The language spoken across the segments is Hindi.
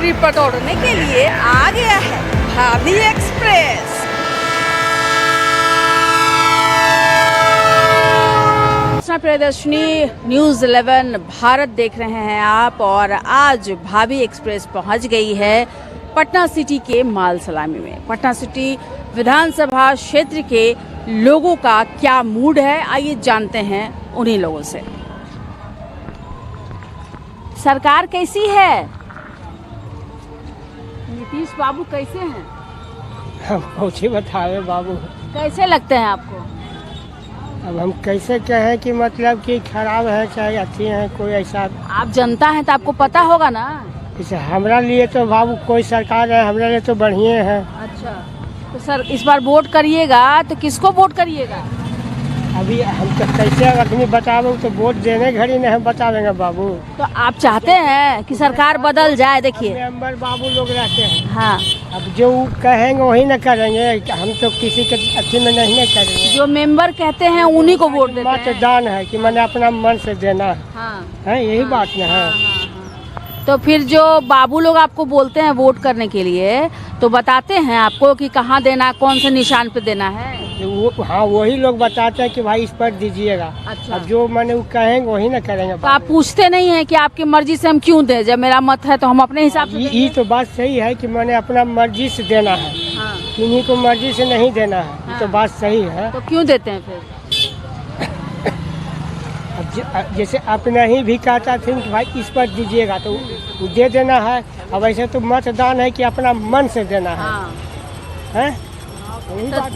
पटरी पर दौड़ने के लिए आ गया है भाभी एक्सप्रेस। प्रियदर्शनी न्यूज़ 11 भारत देख रहे हैं आप, और आज भाभी एक्सप्रेस पहुंच गई है पटना सिटी के माल सलामी में। पटना सिटी विधानसभा क्षेत्र के लोगों का क्या मूड है, आइए जानते हैं उन्हीं लोगों से। सरकार कैसी है? नीतीश बाबू कैसे हैं? कुछ ही बतावे बाबू, कैसे लगते हैं आपको? अब हम कैसे कहें कि मतलब कि खराब है चाहे अच्छी है, कोई ऐसा। आप जनता हैं तो आपको पता होगा ना। इसे हमरा लिए तो बाबू कोई सरकार है, हमारे लिए तो बढ़िया है। अच्छा, तो सर इस बार वोट करिएगा तो किसको वोट करिएगा? अभी हम तो कैसे आदमी बतावे, तो वोट देने घड़ी नहीं हम बतावेंगे बाबू। तो आप चाहते हैं कि सरकार बदल जाए? देखिए मेंबर बाबू लोग रहते हैं, हाँ, अब जो कहेंगे वही न करेंगे, हम तो किसी के अच्छी में नहीं करेंगे। जो मेंबर कहते हैं उन्हीं को वोट देते हैं। मतदान है कि मैंने अपना मन से देना है, हाँ, यही बात न है। तो फिर जो बाबू लोग आपको बोलते हैं वोट करने के लिए, तो बताते हैं आपको कि कहाँ देना, कौन से निशान पे देना है? हाँ, वही लोग बताते हैं कि भाई इस पर दीजिएगा। अच्छा, अब जो मैंने वो कहेंगे वही ना करेंगे। तो आप पूछते नहीं है कि आपकी मर्जी से हम क्यों दें? जब मेरा मत है तो हम अपने हिसाब से ये तो बात सही है कि मैंने अपना मर्जी से देना है, हाँ, किन्हीं को मर्जी से नहीं देना है। हाँ। ये तो बात सही है। तो क्यों देते हैं फिर? अब जैसे अपना ही भी कहता थे कि भाई इस पर दीजिएगा तो वो दे देना है। अब ऐसे तो मतदान है कि अपना मन से देना है, हाँ। हैं?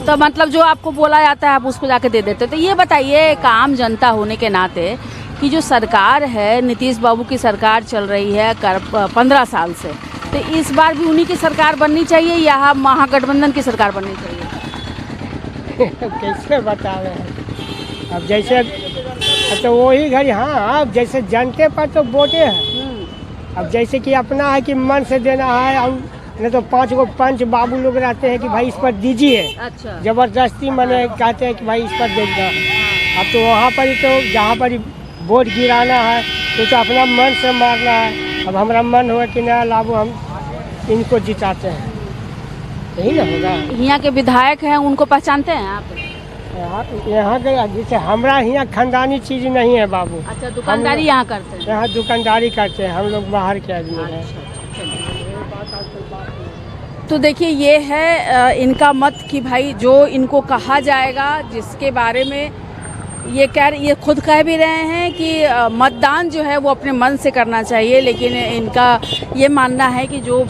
तो मतलब जो आपको बोला जाता है आप उसको जाके दे देते। तो ये बताइए, एक आम जनता होने के नाते, कि जो सरकार है, नीतीश बाबू की सरकार चल रही है 15 साल से, तो इस बार भी उन्हीं की सरकार बननी चाहिए या महागठबंधन की सरकार बननी चाहिए? कैसे बतावे? अब जैसे तो वही घड़ी, हाँ, अब जैसे जनते पर तो वोटे है। अब जैसे कि अपना है कि मन से देना है, और नहीं तो 5 गो पंच बाबू लोग रहते हैं कि भाई इस पर दीजिए। अच्छा, जबरदस्ती मैंने कहते हैं कि भाई इस पर दे दो। अब तो वहाँ पर ही, तो जहाँ पर वोट गिराना है तो अपना मन से मारना है। अब हमारा मन हुआ कि ना लाभो हम इनको जिताते हैं, यही ना होगा। यहाँ के विधायक हैं, उनको पहचानते हैं आप? यहाँ के जैसे हमारा यहाँ खानदानी चीज नहीं है बाबू। अच्छा, दुकानदारी यहाँ करते हैं? यहाँ दुकानदारी करते हैं, हम लोग बाहर के आदमी हैं। तो देखिए, ये है इनका मत कि भाई जो इनको कहा जाएगा, जिसके बारे में ये खुद कह भी रहे हैं कि मतदान जो है वो अपने मन से करना चाहिए, लेकिन इनका ये मानना है कि जो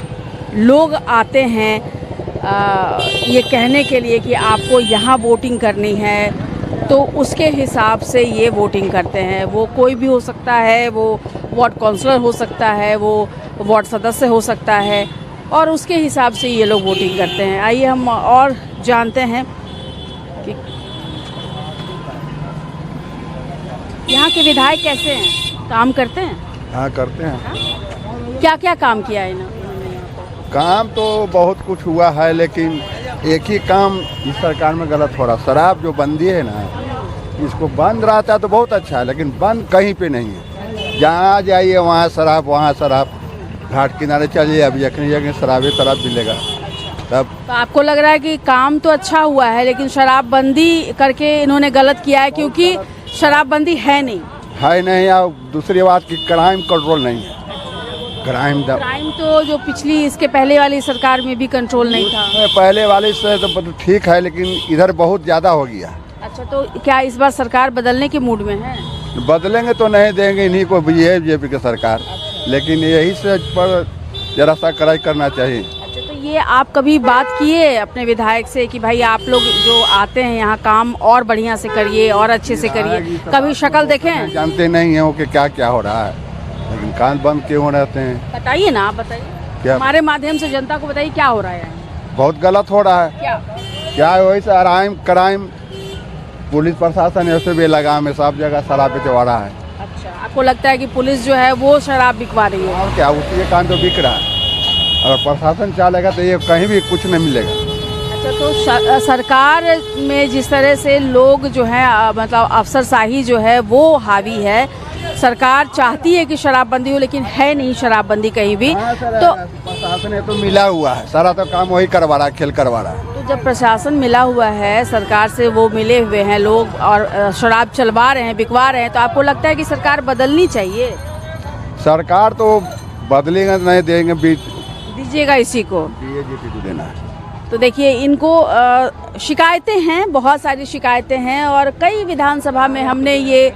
लोग आते हैं ये कहने के लिए कि आपको यहाँ वोटिंग करनी है, तो उसके हिसाब से ये वोटिंग करते हैं। वो कोई भी हो सकता है, वो वार्ड काउंसलर हो सकता है, वो वार्ड सदस्य हो सकता है, और उसके हिसाब से ये लोग वोटिंग करते हैं। आइए हम और जानते हैं कि यहाँ के विधायक कैसे हैं, काम करते हैं? हाँ, करते हैं। क्या क्या काम किया है इन्होंने? काम तो बहुत कुछ हुआ है, लेकिन एक ही काम इस सरकार में गलत हो रहा। शराब जो बंदी है ना, इसको बंद रहता है तो बहुत अच्छा है, लेकिन बंद कहीं पे नहीं है। जहाँ जाइए वहाँ शराब, वहाँ शराब। घाट किनारे चलिए, अभी यखनी जगह शराब मिलेगा तब। तो आपको लग रहा है कि काम तो अच्छा हुआ है, लेकिन शराबबंदी करके इन्होंने गलत किया है, क्योंकि शराबबंदी है नहीं। और दूसरी बात की क्राइम कंट्रोल नहीं है। क्राइम तो जो पिछली इसके पहले वाली सरकार में भी कंट्रोल नहीं था। पहले वाले से तो ठीक है, लेकिन इधर बहुत ज़्यादा हो गया। अच्छा, तो क्या इस बार सरकार बदलने के मूड में है? बदलेंगे तो नहीं देंगे इन्हीं को, बीजेपी की सरकार। लेकिन यही से पर जरा सा कराई करना चाहिए। अच्छा, तो ये आप कभी बात किए अपने विधायक से कि भाई आप लोग जो आते हैं यहाँ काम और बढ़िया से करिए और अच्छे से करिए? कभी शक्ल देखें? जानते नहीं है वो कि क्या क्या हो रहा है, लेकिन कान बंद क्यों रहते हैं? बताइए ना, आप बताइए, क्या हमारे माध्यम से जनता को बताइए क्या हो रहा है। बहुत गलत हो रहा है। क्या है? वही से क्राइम पुलिस प्रशासन ऐसे भी लगा में सब जगह शराब बिकवा रहा है। अच्छा, आपको लगता है कि पुलिस जो है वो शराब बिकवा रही है? और क्या, उसी काम तो बिक रहा है। अगर प्रशासन चलेगा तो ये कहीं भी कुछ नहीं मिलेगा। अच्छा, तो सरकार में जिस तरह से लोग जो है मतलब अफसरशाही जो है वो हावी है, सरकार चाहती है कि शराबबंदी हो, लेकिन है नहीं शराबबंदी कहीं भी। हाँ सर, तो प्रशासन ने तो मिला हुआ है, सारा तो काम वही करवा रहा है, खेल करवा रहा है। तो जब प्रशासन मिला हुआ है, सरकार से वो मिले हुए हैं लोग और शराब चलवा रहे हैं, बिकवा रहे हैं, तो आपको लगता है कि सरकार बदलनी चाहिए? सरकार तो बदलेगा नहीं, देंगे बीच दीजिएगा इसी को। DAGP को देना है। तो देखिए, इनको शिकायतें हैं, बहुत सारी शिकायतें हैं और कई विधानसभा में हमने ये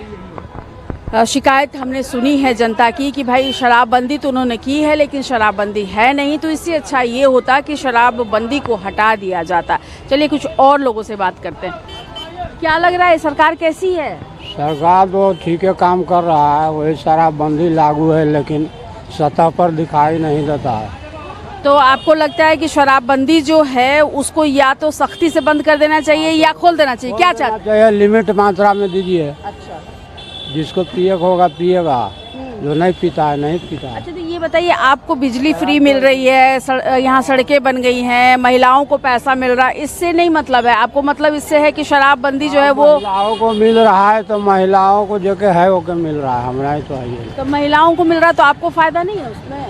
शिकायत हमने सुनी है जनता की कि भाई शराबबंदी तो उन्होंने की है लेकिन शराबबंदी है नहीं, तो इससे अच्छा ये होता कि शराबबंदी को हटा दिया जाता। चलिए कुछ और लोगों से बात करते हैं। क्या लग रहा है, सरकार कैसी है? सरकार तो ठीक है काम कर रहा है, वही शराबबंदी लागू है लेकिन सतह पर दिखाई नहीं देता है। तो आपको लगता है कि शराबबंदी जो है उसको या तो सख्ती से बंद कर देना चाहिए या खोल देना चाहिए, क्या चाहते हैं? लिमिट मात्रा में दीजिए, अच्छा, जिसको पिए होगा पिएगा, जो नहीं पीता है नहीं पीता है। अच्छा, तो ये बताइए, आपको बिजली फ्री मिल रही है, यहाँ सड़कें बन गई हैं, महिलाओं को पैसा मिल रहा है, इससे नहीं मतलब है आपको? मतलब इससे है कि शराबबंदी जो है वो महिलाओं को मिल रहा है, तो महिलाओं को जो के है वो के मिल रहा है, हमारा ही तो है। तो महिलाओं को मिल रहा है तो आपको फायदा नहीं है उसमें?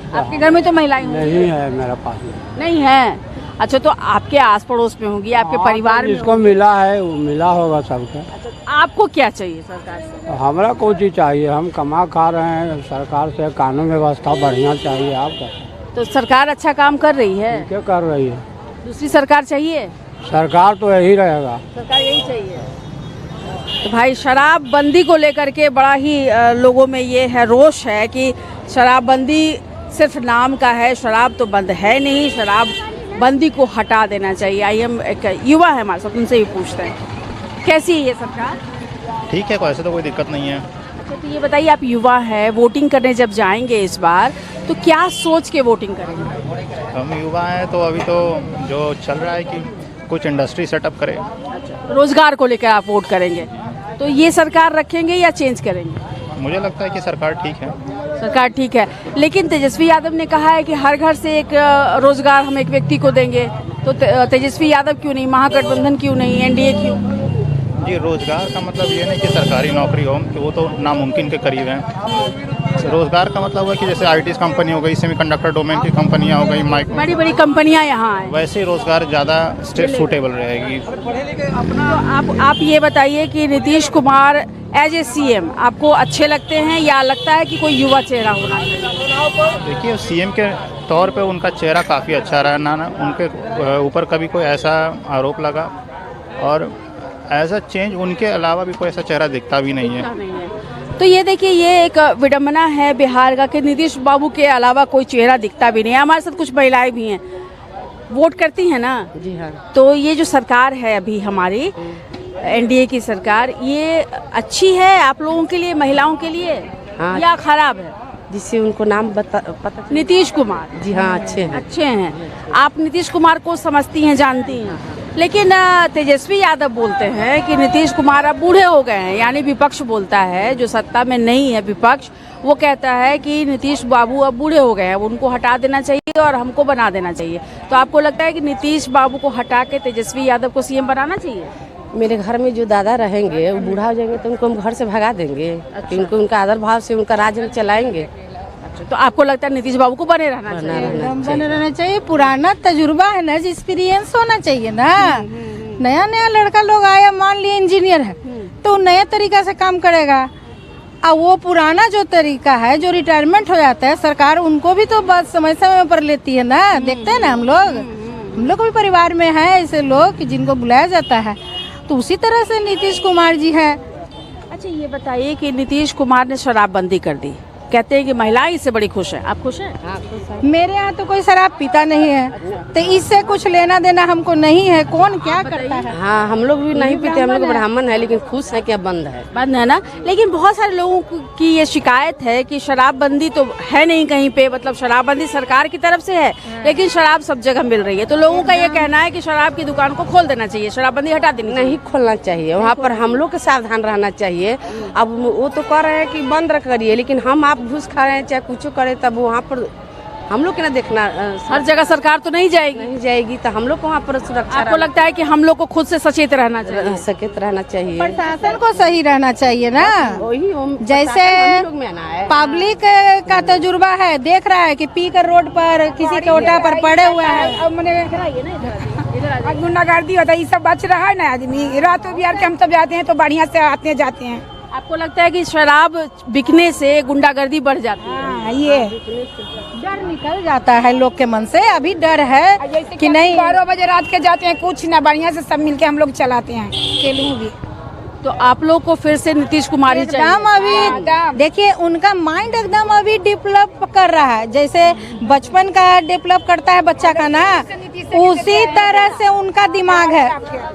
आपके घर में तो महिलाएं होंगी? नहीं है मेरे पास, नहीं है। अच्छा, तो आपके आस पड़ोस में होंगी, आपके परिवार में जिसको मिला है वो मिला होगा सबके। अच्छा, आपको क्या चाहिए सरकार से? हमारा कोई चीज चाहिए, हम कमा खा रहे हैं, सरकार से कानून व्यवस्था बढ़िया चाहिए। आपका तो सरकार अच्छा काम कर रही है, क्या कर रही है? दूसरी सरकार चाहिए? सरकार तो यही रहेगा, सरकार यही चाहिए। तो भाई शराबबंदी को लेकर के बड़ा ही लोगों में ये है, रोष है कि शराबबंदी सिर्फ नाम का है, शराब तो बंद है नहीं, शराबबंदी को हटा देना चाहिए। आई एम एक युवा है हमारे साथ, उनसे ही पूछते हैं कैसी है ये सरकार? ठीक है, ऐसे तो कोई दिक्कत नहीं है। अच्छा, तो ये बताइए, आप युवा है, वोटिंग करने जब जाएंगे इस बार तो क्या सोच के वोटिंग करेंगे? हम युवा हैं तो अभी तो जो चल रहा है कि कुछ इंडस्ट्री सेटअप करे। रोजगार को लेकर आप वोट करेंगे, तो ये सरकार रखेंगे या चेंज करेंगे? मुझे लगता है कि सरकार ठीक है। सरकार ठीक है, लेकिन तेजस्वी यादव ने कहा है कि हर घर से एक रोजगार हम एक व्यक्ति को देंगे, तो तेजस्वी यादव क्यों नहीं, महागठबंधन क्यों नहीं, एनडीए क्यों? जी, रोजगार का मतलब ये नहीं कि सरकारी नौकरी हो, कि वो तो नामुमकिन के करीब है। रोजगार का मतलब है कि जैसे आईटी कंपनी हो गई, सेमीकंडक्टर डोमेन की कंपनियां हो गई, बड़ी बड़ी कंपनियां यहाँ आए, वैसे रोजगार ज़्यादा सूटेबल रहेगी। तो आप ये बताइए कि Nitish Kumar as a CM आपको अच्छे लगते हैं या लगता है कि कोई युवा चेहरा होना चाहिए? देखिए, सीएम के तौर पे उनका चेहरा काफ़ी अच्छा रहा ना, उनके ऊपर कभी कोई ऐसा आरोप लगा और ऐसा चेंज उनके अलावा भी कोई ऐसा चेहरा दिखता भी नहीं है। तो ये देखिए, ये एक विडम्बना है बिहार का कि नीतीश बाबू के अलावा कोई चेहरा दिखता भी नहीं है। हमारे साथ कुछ महिलाएं भी हैं, वोट करती हैं ना? जी हाँ। तो ये जो सरकार है अभी हमारी एनडीए की सरकार, ये अच्छी है आप लोगों के लिए, महिलाओं के लिए, हाँ। या खराब है? जिससे उनको नाम पता। नीतीश कुमार जी हाँ, अच्छे हैं। अच्छे हैं। आप नीतीश कुमार को समझती हैं, जानती हैं, लेकिन तेजस्वी यादव बोलते हैं कि नीतीश कुमार अब बूढ़े हो गए हैं, यानी विपक्ष बोलता है, जो सत्ता में नहीं है विपक्ष, वो कहता है कि नीतीश बाबू अब बूढ़े हो गए हैं, उनको हटा देना चाहिए और हमको बना देना चाहिए। तो आपको लगता है कि नीतीश बाबू को हटा के तेजस्वी यादव को सीएम बनाना चाहिए? मेरे घर में जो दादा रहेंगे वो बूढ़ा हो जाएंगे तो उनको हम घर से भगा देंगे। अच्छा। उनको उनका आदर भाव से उनका राज हम चलाएंगे। अच्छा, तो आपको लगता है नीतीश बाबू को बने रहना चाहिए? पुराना तजुर्बा है ना, एक्सपीरियंस होना चाहिए ना। नया नया लड़का लोग आया, मान लिया इंजीनियर है तो नया तरीका से काम करेगा, और वो पुराना जो तरीका है जो रिटायरमेंट हो जाता है, सरकार उनको भी तो बात समय समय पर लेती है ना। देखते हैं ना हम लोग भी परिवार में है ऐसे लोग जिनको बुलाया जाता है, तो उसी तरह से नीतीश कुमार जी है। अच्छा, ये बताइए कि नीतीश कुमार ने शराबबंदी कर दी, कहते हैं कि महिलाएं इससे बड़ी खुश हैं, आप खुश हैं? मेरे यहाँ तो कोई शराब पीता नहीं है, तो इससे कुछ लेना देना हमको नहीं है, कौन क्या करता है। हाँ, हम लोग भी नहीं पीते, हम लोग ब्राह्मण है, लेकिन खुश है क्या बंद है? बंद है ना, लेकिन बहुत सारे लोगों की ये शिकायत है कि शराबबंदी तो है नहीं कहीं पे, मतलब शराबबंदी सरकार की तरफ से है लेकिन शराब सब जगह मिल रही है। तो लोगों का ये कहना है कि शराब की दुकान को खोल देना चाहिए, शराबबंदी हटा देनी चाहिए। नहीं खोलना चाहिए, वहाँ पर हम लोग को सावधान रहना चाहिए। अब वो तो कह रहे हैं कि बंद करिए, लेकिन हम आप घूस खा रहे हैं चाहे कुछ करे, तब वहाँ पर हम लोग के ना देखना हर जगह सरकार तो नहीं जाएगी, नहीं जाएगी तो हम लोग को वहाँ पर सुरक्षा आपको लगता है कि हम लोग को खुद से सचेत रहना चाहिए? सचेत रहना चाहिए। प्रशासन को सही रहना चाहिए ना। वही जैसे हम लोग में ना है। पब्लिक का तजुर्बा है, देख रहा है कि पी कर रोड पर किसी के ओटा पर पड़े हुए हैं। गुंडागर्दी होता है, ये सब बच रहा है ना आदमी। रात बिहार के हम सब जाते हैं तो बढ़िया से आते जाते हैं। आपको लगता है कि शराब बिकने से गुंडागर्दी बढ़ जाती है? हाँ, ये डर निकल जाता है लोग के मन से। अभी डर है कि नहीं 12 बजे रात के जाते हैं, कुछ ना बढ़िया से सब मिलके हम लोग चलाते हैं। अकेले भी तो आप लोग को फिर से नीतीश कुमार ही एकदम चाहिए? अभी देखिए उनका माइंड एकदम अभी डेवलप कर रहा है, जैसे बचपन का डेवलप करता है बच्चा का ना, उसी तरह से उनका दिमाग है।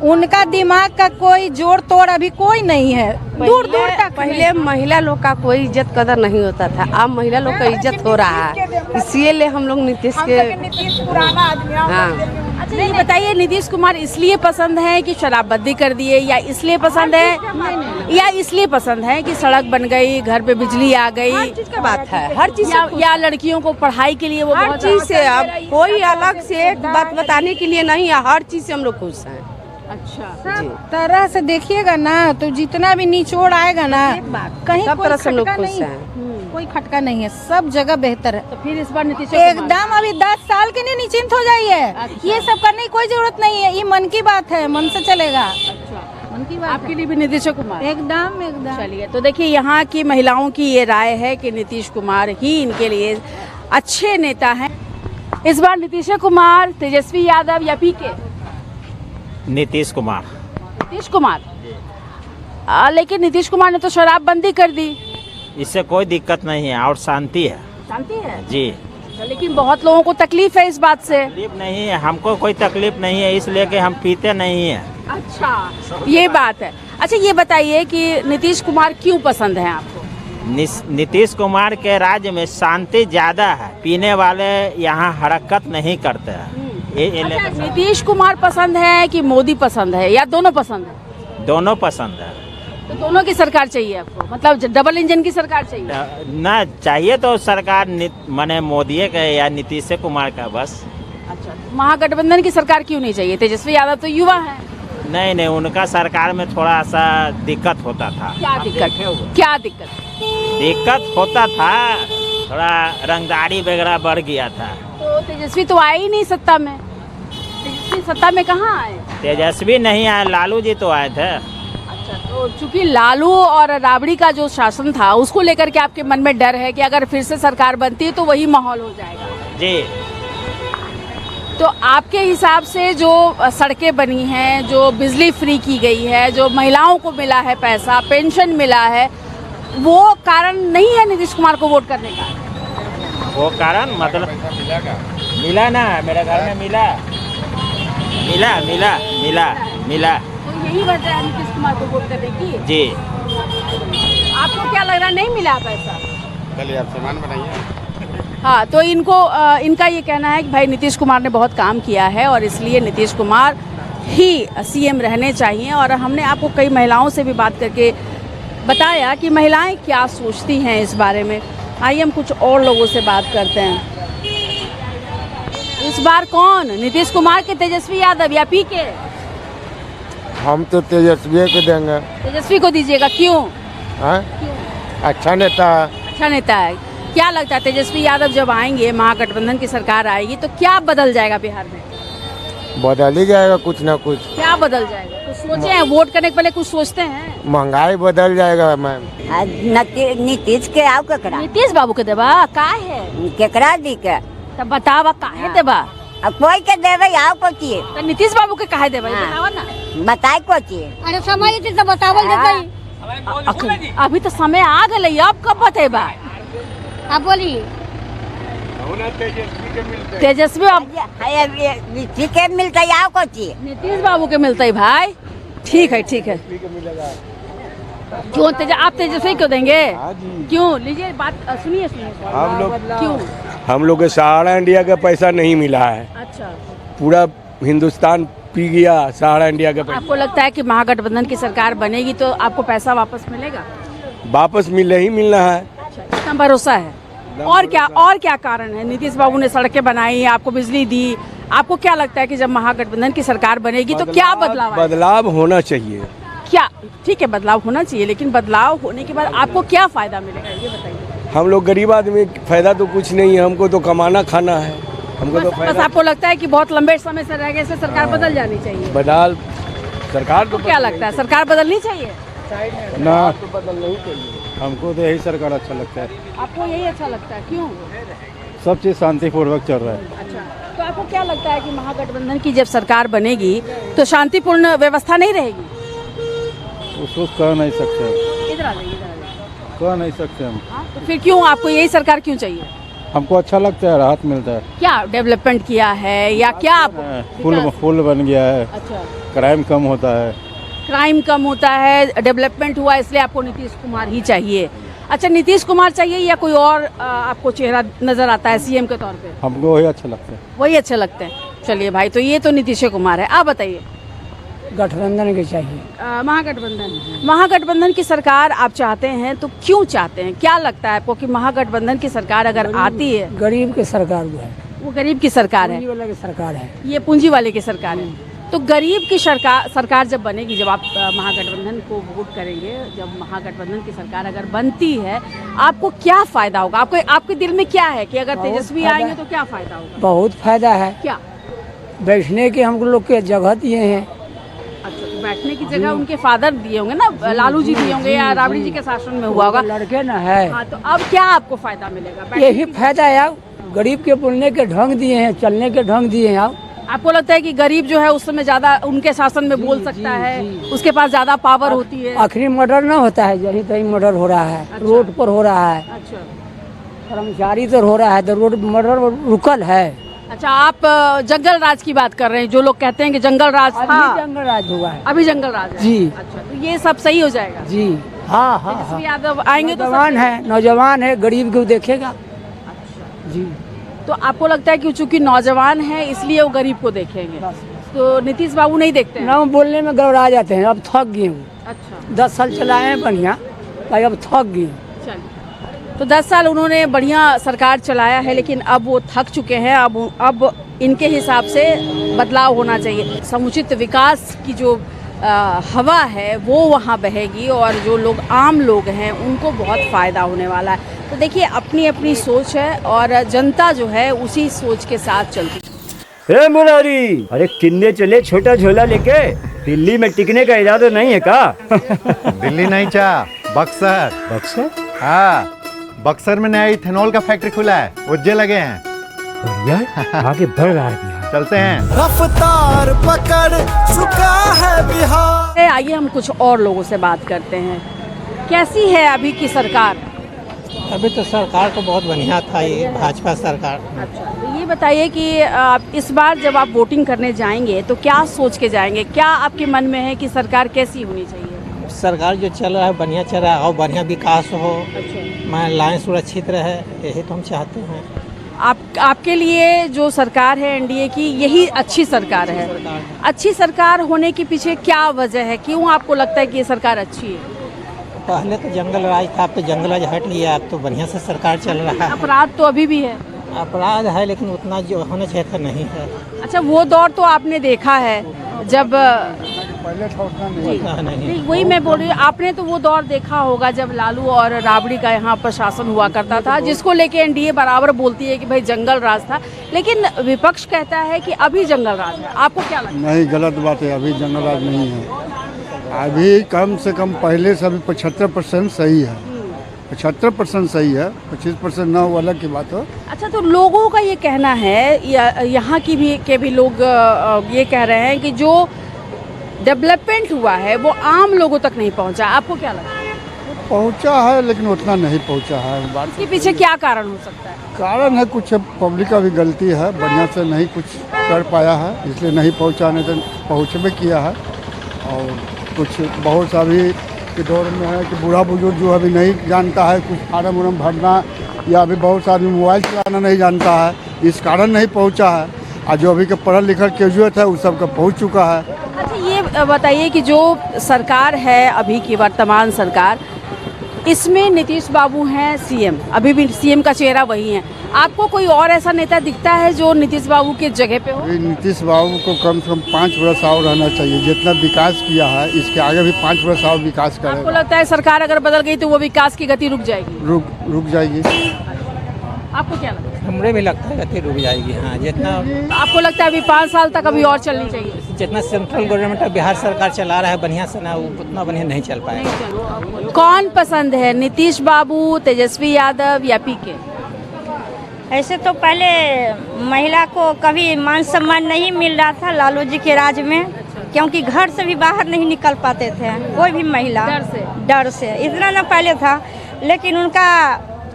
उनका दिमाग का कोई जोड़ तोड़ अभी कोई नहीं है, दूर दूर तक। पहले महिला लोग का कोई इज्जत कदर नहीं होता था, अब महिला लोग का इज्जत हो रहा है। इसीलिए हम लोग नीतीश के नीतीश पुराना आदमी है। हाँ अच्छा ये बताइए, नीतीश कुमार इसलिए पसंद है कि शराबबंदी कर दिए, या इसलिए पसंद है, या इसलिए पसंद है कि सड़क बन गई, घर पे बिजली आ गई? हर चीज का बात है, हर चीज या लड़कियों को पढ़ाई के लिए वो हर बहुत चीज से। अब कोई अलग से एक बात बताने के लिए नहीं है, हर चीज से हम लोग खुश हैं। अच्छा जी तरह से देखिएगा ना तो जितना भी निचोड़ आएगा ना, कहीं सब कोई तरह से हम लोग खटका खुश नहीं है। हैं। कोई खटका नहीं है, सब जगह बेहतर है। तो फिर इस बार नीतीश कुमार? एकदम अभी 10 साल के लिए निश्चिंत हो जाइए। ये सब करने की कोई जरूरत नहीं है, ये मन की बात है, मन से चलेगा। मन की बात आपके लिए भी नीतीश कुमार? एकदम एकदम। चलिए, तो देखिए यहाँ की महिलाओं की ये राय है कि नीतीश कुमार ही इनके लिए अच्छे नेता हैं। इस बार नीतीश कुमार, तेजस्वी यादव या पीके? नीतीश कुमार। नीतीश कुमार। लेकिन नीतीश कुमार ने तो शराबबंदी कर दी। इससे कोई दिक्कत नहीं है और शांति है। शांति है जी, लेकिन बहुत लोगों को तकलीफ है इस बात से। तकलीफ नहीं है, हमको कोई तकलीफ नहीं है, इसलिए कि हम पीते नहीं है। अच्छा ये बात है। अच्छा ये बताइए कि नीतीश कुमार क्यों पसंद है आपको? नीतीश कुमार के राज्य में शांति ज्यादा है, पीने वाले यहाँ हरकत नहीं करते हैं। अच्छा, नीतीश कुमार पसंद है कि मोदी पसंद है, या दोनों पसंद है? दोनों पसंद है। तो दोनों की सरकार चाहिए आपको, मतलब डबल इंजन की सरकार चाहिए? ना चाहिए तो सरकार माने मोदी का या नीतीश कुमार का बस। अच्छा, महागठबंधन की सरकार क्यों नहीं चाहिए? तेजस्वी यादव तो युवा है। नहीं नहीं, उनका सरकार में थोड़ा सा दिक्कत होता था। क्या दिक्कत? क्या दिक्कत? दिक्कत होता था, थोड़ा रंगदारी वगैरह बढ़ गया था। तो तेजस्वी तो आए ही नहीं सत्ता में। तेजस्वी सत्ता में कहाँ आए? तेजस्वी नहीं आए, लालू जी तो आए थे। अच्छा, तो चूंकि लालू और राबड़ी का जो शासन था उसको लेकर के आपके मन में डर है कि अगर फिर से सरकार बनती है तो वही माहौल हो जाएगा? जी। तो आपके हिसाब से जो सड़कें बनी हैं, जो बिजली फ्री की गई है, जो महिलाओं को मिला है पैसा, पेंशन मिला है, वो कारण नहीं है नीतीश कुमार को वोट करने का? वो कारण मतलब मिला ना, मेरे घर में मिला मिला मिला मिला मिला। तो यही वजह है नीतीश कुमार को वोट करने की? जी। आपको क्या लग रहा है, नहीं मिला पैसा? चलिए आप सामान बनाइए। हाँ, तो इनका ये कहना है कि भाई नीतीश कुमार ने बहुत काम किया है और इसलिए नीतीश कुमार ही सीएम रहने चाहिए। और हमने आपको कई महिलाओं से भी बात करके बताया कि महिलाएं क्या सोचती हैं इस बारे में। आइए हम कुछ और लोगों से बात करते हैं। इस बार कौन, नीतीश कुमार के तेजस्वी यादव या पीके? हम तो तेजस्वी को देंगे। तेजस्वी को दीजिएगा, क्यों? अच्छा नेता है। अच्छा नेता है। क्या लगता है तेजस्वी यादव जब आएंगे, महागठबंधन की सरकार आएगी, तो क्या बदल जाएगा बिहार में? बदल ही जाएगा कुछ ना कुछ। क्या बदल जाएगा? कुछ सोचे हैं? वोट करने के पहले कुछ सोचते हैं? महंगाई बदल जाएगा मैम। नीतीश के आओ केकरा? नीतीश बाबू के देबा का है? केकरा दी के? तब बतावा काहे देबा? अब कोई के देवे आओ कोची? तो नीतीश बाबू के काहे देबा, ये बतावा ना। बताई कोची? अरे समय तो बतावल देते। अभी तो समय आ गए, अब कब बतेबा? आप बोलिए। तेजस्वी ठीक है, मिलता आओ कोची? नीतीश बाबू के मिलते ही भाई। ठीक है ठीक है। क्यों आप तेजस्वी क्यों देंगे? क्यों? लीजिए बात सुनिए सुनिए। हम लोग क्यों? हम लोग के सहारा इंडिया का पैसा नहीं मिला है। अच्छा, पूरा हिंदुस्तान पी गया सहारा इंडिया का पैसा। आपको लगता है कि महागठबंधन की सरकार बनेगी तो आपको पैसा वापस मिलेगा? वापस मिले ही मिलना है। अच्छा, इतना भरोसा है? और क्या कारण है? नीतीश बाबू ने सड़कें बनाई, आपको बिजली दी, आपको क्या लगता है कि जब महागठबंधन की सरकार बनेगी तो क्या बदलाव आएगा? बदलाव होना चाहिए। क्या ठीक है, बदलाव होना चाहिए, लेकिन बदलाव होने के बाद आपको क्या फायदा मिलेगा ये बताइए। हम लोग गरीब आदमी, फायदा तो कुछ नहीं है, हमको तो कमाना खाना है, हमको तो बस आपको लगता है कि बहुत लंबे समय से रह गए, इससे सरकार बदल जानी चाहिए। बदल सरकार आपको क्या लगता है, सरकार बदलनी चाहिए? ना तो बदल नहीं चाहिए। हमको तो यही सरकार अच्छा लगता है। आपको यही अच्छा लगता है, क्यों? सब चीज़ शांतिपूर्वक चल रहा है। अच्छा, तो आपको क्या लगता है कि महागठबंधन की जब सरकार बनेगी तो शांतिपूर्ण व्यवस्था नहीं रहेगी? उसको कह नहीं सकते, इधर आ जाइए, इधर आ जाइए। कह नहीं सकते हम। तो फिर क्यों आपको यही सरकार क्यों चाहिए? हमको अच्छा लगता है, राहत मिलता है। क्या डेवलपमेंट किया है या क्या आपको? पुल बन गया है, अच्छा, क्राइम कम होता है। क्राइम कम होता है, डेवलपमेंट हुआ, इसलिए आपको नीतीश कुमार ही चाहिए। अच्छा, नीतीश कुमार चाहिए या कोई और आपको चेहरा नजर आता है सीएम के तौर पे? हमको वही अच्छा लगता है। वही अच्छे लगते हैं। चलिए भाई, तो ये तो नीतीश कुमार है। आप बताइए। गठबंधन के चाहिए। महागठबंधन की सरकार आप चाहते हैं तो क्यों चाहते हैं? क्या लगता है आपको कि महागठबंधन की सरकार अगर आती है? गरीब की सरकार जो है, वो गरीब की सरकार है, वाले की सरकार है। ये पूंजी वाले की सरकार है। तो गरीब की सरकार जब बनेगी, जब आप महागठबंधन को वोट करेंगे, जब महागठबंधन की सरकार अगर बनती है, आपको क्या फायदा होगा? आपके दिल में क्या है कि अगर तेजस्वी आएंगे तो क्या फायदा होगा? बहुत फायदा है। क्या? बैठने के हम लोग के जगह दिए हैं। अच्छा, तो बैठने की जगह उनके फादर दिए होंगे ना, लालू जी दिए होंगे या राबड़ी जी के शासन में हुआ होगा। लड़के ना है। हाँ, तो अब क्या आपको फायदा मिलेगा? यही फायदा है, गरीब के बोलने के ढंग दिए हैं, चलने के ढंग दिए हैं। आपको लगता है कि गरीब जो है उस समय ज्यादा उनके शासन में बोल सकता है, उसके पास ज्यादा पावर होती है? आखिरी मर्डर ना होता है, यही तही मर्डर हो रहा है। अच्छा। रोड पर हो रहा है। अच्छा, कर्मचारी तो हो रहा है, तो रोड मर्डर रुकल है। अच्छा, आप जंगल राज की बात कर रहे हैं। जो लोग कहते हैं कि जंगल राज था, जंगल राज हुआ है। अभी जंगल राज है। जी। अच्छा, तो ये सब सही हो जाएगा? जी हाँ हाँ हाँ। तेजस्वी यादव आएंगे तो नौजवान है, गरीब को देखेगा। जी। तो आपको लगता है कि चूंकि नौजवान है इसलिए वो गरीब को देखेंगे, तो नीतीश बाबू नहीं देखते हैं? ना बोलने में गड़बड़ा जाते हैं। अब थक गए हूँ। अच्छा, 10 साल चलाए हैं बढ़िया, भाई अब थक गए। चलिए, तो 10 साल उन्होंने बढ़िया सरकार चलाया है, लेकिन अब वो थक चुके हैं। अब इनके हिसाब से बदलाव होना चाहिए। समुचित विकास की जो हवा है वो वहाँ बहेगी और जो लोग आम लोग हैं उनको बहुत फ़ायदा होने वाला है। तो देखिए, अपनी अपनी सोच है और जनता जो है उसी सोच के साथ चलती है। हे मुरारी, अरे किन्ने चले छोटा झोला लेके? दिल्ली में टिकने का इरादा नहीं है का? दिल्ली नहीं चा, बक्सर। बक्सर? हाँ, बक्सर में नया इथेनॉल का फैक्ट्री खुला है, उज्जे लगे हैं। बढ़िया, आगे बढ़ रहा है बिहार। चलते हैं। रफ्तार पकड़ चुका है बिहार। आइए हम कुछ और लोगों से बात करते हैं। कैसी है अभी की सरकार? अभी तो सरकार तो बहुत बढ़िया था, ये भाजपा सरकार। अच्छा, तो ये बताइए कि इस बार जब आप वोटिंग करने जाएंगे तो क्या सोच के जाएंगे? क्या आपके मन में है कि सरकार कैसी होनी चाहिए? सरकार जो चल रहा है बढ़िया चल रहा है और बढ़िया विकास हो, अच्छा, लाइन सुरक्षित रहे, यही तो हम चाहते हैं। आपके लिए जो सरकार है एनडीए की, यही अच्छी सरकार है? अच्छी सरकार होने के पीछे क्या वजह है? क्यों आपको लगता है कि ये सरकार अच्छी है? पहले तो जंगल राज था, अब तो जंगल राज हट लिया, अब तो बढ़िया से सरकार चल रहा है। अपराध तो अभी भी है? अपराध है, लेकिन उतना जो होना चाहिए था नहीं है। अच्छा, वो दौर तो आपने देखा है जब पहले था उतना नहीं, वही मैं बोल रही हूँ, आपने तो वो दौर देखा होगा जब लालू और राबड़ी का यहाँ पर शासन हुआ करता था, जिसको लेके एनडीए बराबर बोलती है कि भाई जंगल राज था, लेकिन विपक्ष कहता है कि अभी जंगल राज है। आपको क्या लगता है? नहीं, गलत बात है, अभी जंगल राज नहीं है। अभी कम से कम पहले से अभी 75% सही है। 75% सही है, 25% ना हो अलग की बात हो। अच्छा, तो लोगों का ये कहना है, यहाँ के भी लोग ये कह रहे हैं कि जो डेवलपमेंट हुआ है वो आम लोगों तक नहीं पहुँचा। आपको क्या लगता है? पहुंचा है, लेकिन उतना नहीं पहुंचा है। बात इसके पीछे क्या कारण हो सकता है? कारण है कुछ पब्लिक का भी गलती है, बढ़िया से नहीं कुछ कर पाया है, इसलिए नहीं पहुंचा, नहीं तो पहुँच भी किया है। और कुछ बहुत सा भी के दौर में है कि बूढ़ा बुजुर्ग जो अभी नहीं जानता है कुछ फार्म उर्म भरना, या अभी बहुत सा आदमी मोबाइल चलाना नहीं जानता है, इस कारण नहीं पहुंचा है। और जो अभी के पढ़ा लिखा ग्रेजुएट है उस सब का पहुंच चुका है। अच्छा, ये बताइए कि जो सरकार है अभी की वर्तमान सरकार, इसमें नीतीश बाबू हैं सीएम, अभी भी सीएम का चेहरा वही है। आपको कोई और ऐसा नेता दिखता है जो नीतीश बाबू के जगह पे हो? नीतीश बाबू को कम से कम 5 वर्ष और रहना चाहिए। जितना विकास किया है इसके आगे भी 5 वर्ष और विकास आपको करेगा। लगता है सरकार अगर बदल गई तो वो विकास की गति रुक जाएगी? रुक जाएगी। आपको क्या लगता है? हमरे भी लगता है गति रुक जाएगी। हाँ, जितना आपको लगता है अभी 5 साल तक अभी और चलनी चाहिए? जितना सेंट्रल गवर्नमेंट बिहार सरकार चला रहा है बढ़िया से ना, उतना बढ़िया नहीं चल पाएगा। कौन पसंद है, नीतीश बाबू, तेजस्वी यादव या पीके? ऐसे तो पहले महिला को कभी मान सम्मान नहीं मिल रहा था लालू जी के राज में, क्योंकि घर से भी बाहर नहीं निकल पाते थे कोई भी महिला, डर से इतना ना पहले था। लेकिन उनका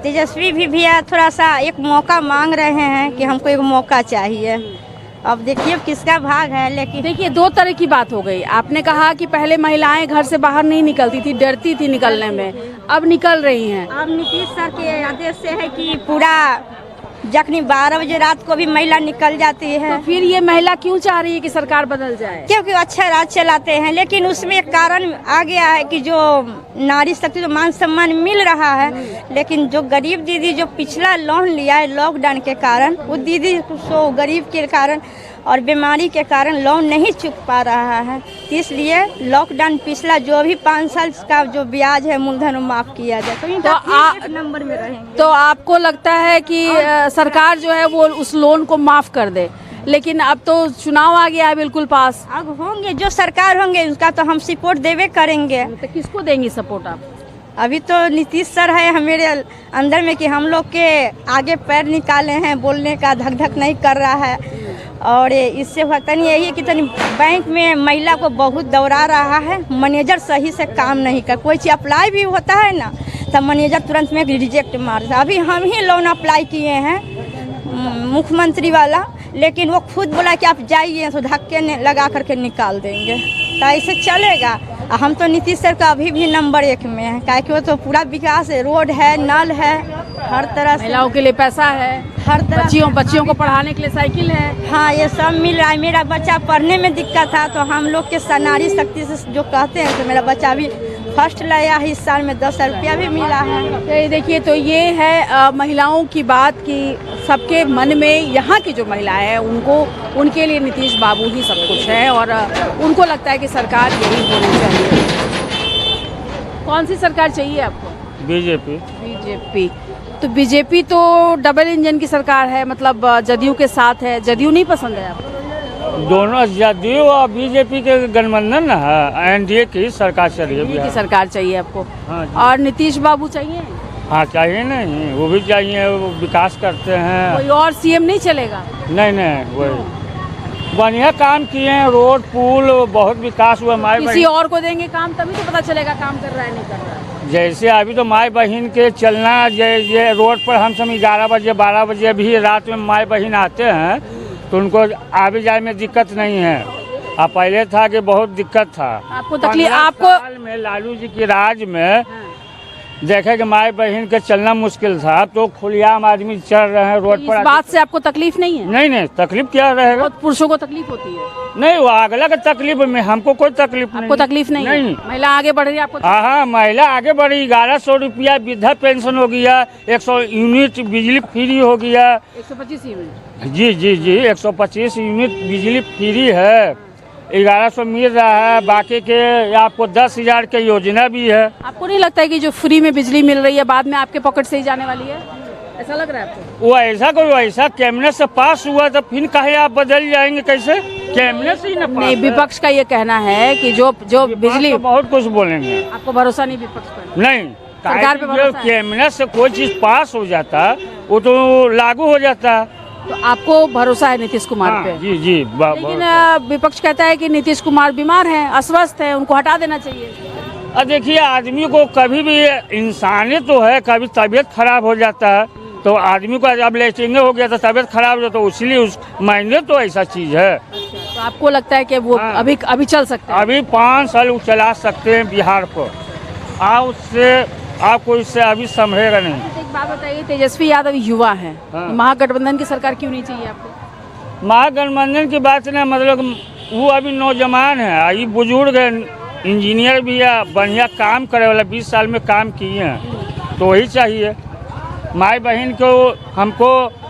तेजस्वी भी है, थोड़ा सा एक मौका मांग रहे हैं कि हमको एक मौका चाहिए। अब देखिए किसका भाग है। लेकिन देखिए, 2 तरह की बात हो गई। आपने कहा कि पहले महिलाएं घर से बाहर नहीं निकलती थी, डरती थी निकलने में, अब निकल रही हैं। अब नीतीश सर के आदेश से है कि पूरा जखनी 12 बजे रात को भी महिला निकल जाती है। तो फिर ये महिला क्यों चाह रही है कि सरकार बदल जाए? क्योंकि अच्छा राज चलाते हैं। लेकिन उसमें एक कारण आ गया है कि जो नारी शक्ति जो मान सम्मान मिल रहा है, लेकिन जो गरीब दीदी जो पिछला लोन लिया है लॉकडाउन के कारण, वो दीदी को गरीब के कारण और बीमारी के कारण लोन नहीं चुक पा रहा है, इसलिए लॉकडाउन पिछला जो भी 5 साल का जो ब्याज है मूलधन वो माफ किया जाए तो एक नंबर में रहेंगे। तो आपको लगता है कि सरकार जो है वो उस लोन को माफ कर दे? लेकिन अब तो चुनाव आ गया है बिल्कुल पास। अब होंगे जो सरकार होंगे उसका तो हम सपोर्ट देवे करेंगे। तो किसको देंगी सपोर्ट आप? अभी तो नीतीश सर है हमारे अंदर में कि हम लोग के आगे पैर निकाले हैं, बोलने का धक धक नहीं कर रहा है। और इससे होता नहीं यही कि तनी बैंक में महिला को बहुत दौड़ा रहा है, मैनेजर सही से काम नहीं कर, कोई चीज अप्लाई भी होता है ना तो मैनेजर तुरंत में रिजेक्ट मारता है। अभी हम ही लोन अप्लाई किए हैं मुख्यमंत्री वाला, लेकिन वो खुद बोला कि आप जाइए तो धक्के लगा करके निकाल देंगे। तो ऐसे चलेगा? हम तो नीतीश सर का अभी भी नंबर 1 में है, क्या कि वो तो पूरा विकास है, रोड है, नल है, हर तरह से महिलाओं के लिए पैसा है, हर तरह बच्चियों को पढ़ाने के लिए साइकिल है। हाँ, ये सब मिल रहा है। मेरा बच्चा पढ़ने में दिक्कत था तो हम लोग के नारी शक्ति से जो कहते हैं तो मेरा बच्चा भी फर्स्ट लाया है, इस साल में 10 रुपया भी मिला है। देखिए, तो ये है महिलाओं की बात कि सबके मन में यहाँ की जो महिलाएं हैं उनके लिए नीतीश बाबू ही सब कुछ है और उनको लगता है कि सरकार यही होनी चाहिए। कौन सी सरकार चाहिए आपको? बीजेपी। तो बीजेपी तो डबल इंजन की सरकार है, मतलब जदयू के साथ है। जदयू नहीं पसंद है आपको? दोनों जदयू और बीजेपी के गठबंधन है, एनडीए की सरकार चाहिए। एनडीए की सरकार चाहिए आपको? हाँ। और नीतीश बाबू चाहिए? हाँ चाहिए, नहीं वो भी चाहिए, वो विकास करते हैं। कोई और सीएम नहीं चलेगा? नहीं वही बढ़िया काम किए हैं, रोड पुल बहुत विकास हुआ। किसी और को देंगे काम तभी तो पता चलेगा काम कर रहा है नहीं कर रहा है। जैसे अभी तो माई बहन के चलना, ये रोड पर हम सब 11 बजे 12 बजे भी रात में माई बहन आते हैं तो उनको आने जाने में दिक्कत नहीं है। अब पहले था कि बहुत दिक्कत था। आपको तकलीफ? आपको में लालू जी के राज में देखे कि माई बहन के चलना मुश्किल था, तो खुलेआम आदमी चल रहे हैं रोड पर। इस बात से आपको तकलीफ नहीं है? नहीं तकलीफ क्या रहेगा, पुरुषों को तकलीफ होती है। नहीं, वो अगला की तकलीफ में हमको कोई तकलीफ नहीं। आपको तकलीफ नहीं है? महिला आगे बढ़ रही है आपको? हाँ, महिला आगे बढ़ी। 1100 रुपया वृद्धा पेंशन हो गया, 100 यूनिट बिजली फ्री हो गया। 125 यूनिट? जी 125 यूनिट बिजली फ्री है। 1100 मिल रहा है, बाकी के आपको 10,000 की योजना भी है। आपको नहीं लगता है कि जो फ्री में बिजली मिल रही है बाद में आपके पॉकेट से ही जाने वाली है? ऐसा लग रहा है आपको? वो ऐसा कोई वैसा कैबिनेट से पास हुआ तो फिर कहे आप बदल जाएंगे कैसे? कैबिनेट से ही ना पास। नहीं, विपक्ष का ये कहना है कि जो बिजली तो बहुत कुछ बोलेंगे। आपको भरोसा नहीं विपक्ष पर? नहीं, सरकार पे भरोसा है? कैबिनेट से कोई चीज पास हो जाता वो तो लागू हो जाता। तो आपको भरोसा है नीतीश कुमार पे? जी लेकिन विपक्ष कहता है कि नीतीश कुमार बीमार हैं, अस्वस्थ हैं, उनको हटा देना चाहिए। अब देखिए, आदमी को कभी भी इंसानी तो है, कभी तबीयत खराब हो जाता है तो आदमी को अब लेटिंग हो गया तो तबीयत खराब हो जाता है, इसलिए उस मायने तो ऐसा चीज है। तो आपको लगता है कि वो अभी चल सकते हैं? अभी 5 साल वो चला सकते हैं बिहार को। आपको इससे अभी संभलेगा नहीं। एक बात बताइए, तेजस्वी यादव युवा है, महागठबंधन की सरकार क्यों नहीं चाहिए आपको? महागठबंधन की बात ना, मतलब वो अभी नौजवान है, ये बुजुर्ग इंजीनियर भी है, बढ़िया काम करे वाला 20 साल में काम किए हैं, तो वही चाहिए। माई बहन को हमको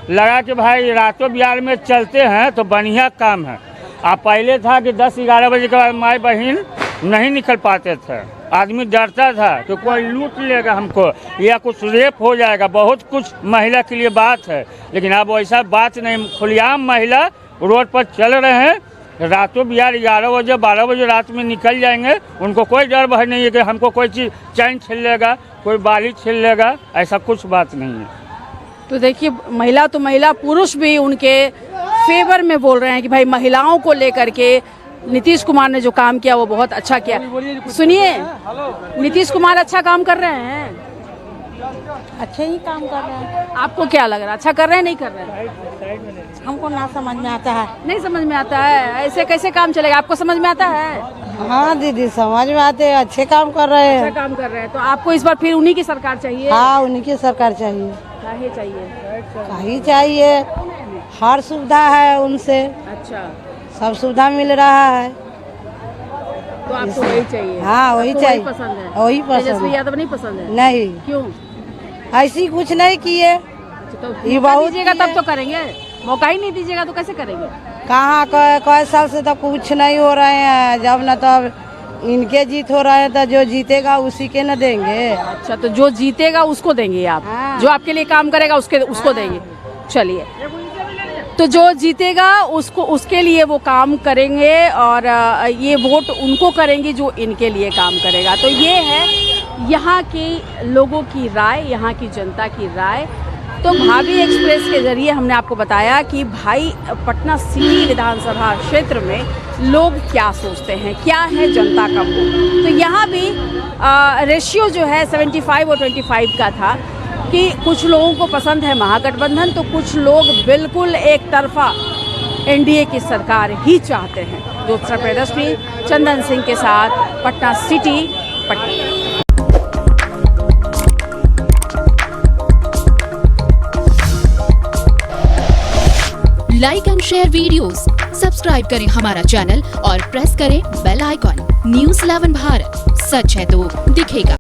लगा कि भाई रातों बिहार में चलते हैं तो बढ़िया काम है। अब पहले था कि 10-11 बजे के बाद माई बहन नहीं निकल पाते थे, आदमी डरता था कि कोई लूट लेगा हमको या कुछ रेप हो जाएगा, बहुत कुछ महिला के लिए बात है। लेकिन अब वैसा बात नहीं, खुलेआम महिला रोड पर चल रहे हैं, रातों बिहार 11 बजे 12 बजे रात में निकल जाएंगे, उनको कोई डर भय नहीं है कि हमको कोई चीज़ चैन छीन लेगा, कोई बाली छीन लेगा, ऐसा कुछ बात नहीं है। तो देखिए महिला तो महिला, पुरुष भी उनके फेवर में बोल रहे हैं कि भाई महिलाओं को लेकर के नीतीश कुमार ने जो काम किया वो बहुत अच्छा किया। सुनिए, नीतीश कुमार अच्छा काम कर रहे हैं? अच्छे ही काम कर रहे हैं। आपको क्या लग रहा है, अच्छा कर रहे हैं नहीं कर रहे हैं? हमको ना समझ में आता है। नहीं समझ में आता है, ऐसे कैसे काम चलेगा? आपको समझ में आता है? हाँ दीदी समझ में आते हैं, अच्छे काम कर रहे हैं। अच्छा काम कर रहे हैं, तो आपको इस बार फिर उन्हीं की सरकार चाहिए? हाँ उन्हीं की सरकार चाहिए। काहे चाहिए? काहे चाहिए, हर सुविधा है उनसे, अच्छा सब सुविधा मिल रहा है, तो आपको वही चाहिए? हाँ वही आपको चाहिए, पसंद है? वही पसंद तेजस्वी है। यादव नहीं पसंद है? नहीं, क्यों? ऐसी कुछ नहीं किए, तो ये मौका बहुत दीजिएगा किए। तब तो करेंगे, मौका ही नहीं दीजिएगा तो कैसे करेंगे? कहाँ कई साल से तो कुछ नहीं हो रहे हैं, जब न तब इनके जीत हो रहे हैं, तो जो जीतेगा उसी के न देंगे। अच्छा, तो जो जीतेगा उसको देंगे आप? हाँ। जो आपके लिए काम करेगा उसको देंगे। चलिए, तो जो जीतेगा उसको, उसके लिए वो काम करेंगे और ये वोट उनको करेंगे जो इनके लिए काम करेगा। तो ये है यहाँ के लोगों की राय, यहाँ की जनता की राय। तो भाभी एक्सप्रेस के जरिए हमने आपको बताया कि भाई पटना सिटी विधानसभा क्षेत्र में लोग क्या सोचते हैं, क्या है जनता का वोट। तो यहाँ भी रेशियो जो है 75 और 25 का था कि कुछ लोगों को पसंद है महागठबंधन, तो कुछ लोग बिल्कुल एक तरफा एनडीए की सरकार ही चाहते हैं। ज्योत्सना प्रदर्शनी चंदन सिंह के साथ, Patna city, Patna. Like and share videos, subscribe करें हमारा चैनल और प्रेस करें बेल आइकॉन। न्यूज़ 11 भारत, सच है तो दिखेगा।